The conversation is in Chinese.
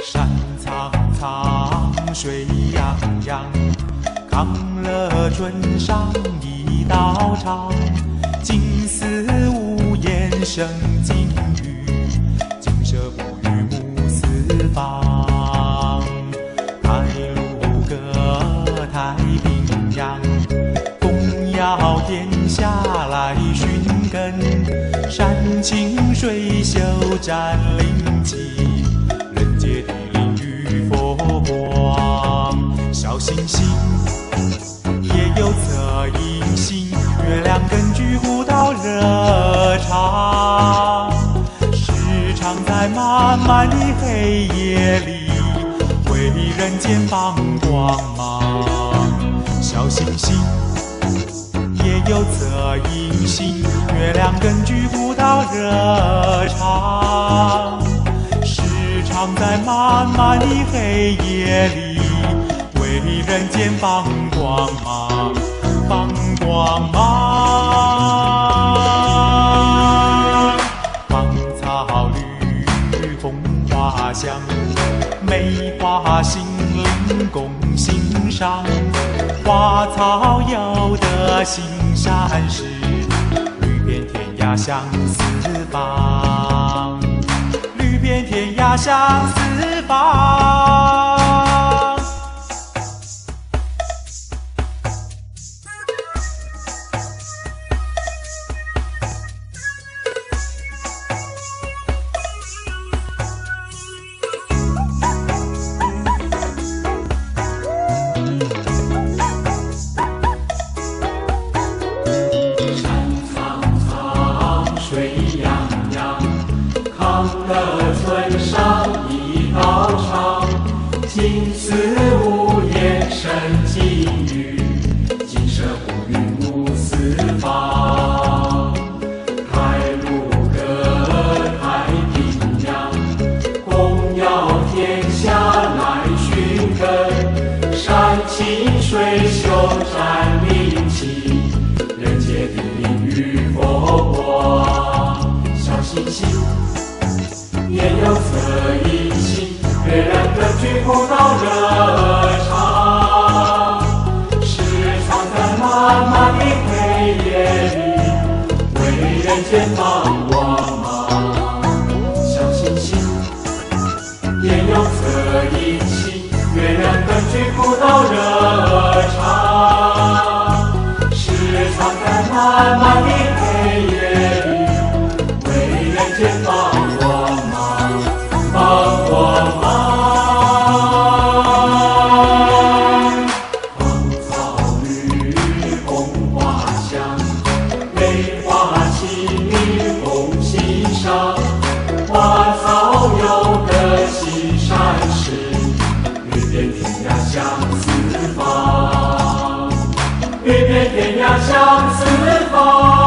山苍苍，水洋洋，康乐村上一道长。金丝无言胜金鱼，金蛇不语母四方。太鲁阁，太平洋，公要天下来寻根。山清水秀占灵气，人杰地灵与佛光。小星星也有恻隐心，月亮根据古道热肠，时常在漫漫的黑夜里为人间放光芒。小星星也有恻隐心，月亮根据古道热肠，时常在漫漫的黑夜里为人间放光芒，放光芒。芳草绿，红花香，梅花心灵共欣赏。花草有的心善事，绿遍天涯向四方，绿遍天涯向四方。村上一道长，金丝无言胜金鱼，金蛇不语母四方。太鲁阁，太平洋，公要天下来寻根。山清水秀占灵气，人杰地灵与佛光。小星星也有恻隐心，月亮根据古道热肠，时常在漫漫的黑夜里为人间放光芒。小星星也有恻隐心，月亮根据古道热肠，时常在漫漫的黑夜里为人间放光芒。放光芒，芳草绿，红花香，梅花清明共欣赏。花草有的心善事，绿遍天涯向四方，绿遍天涯向四方。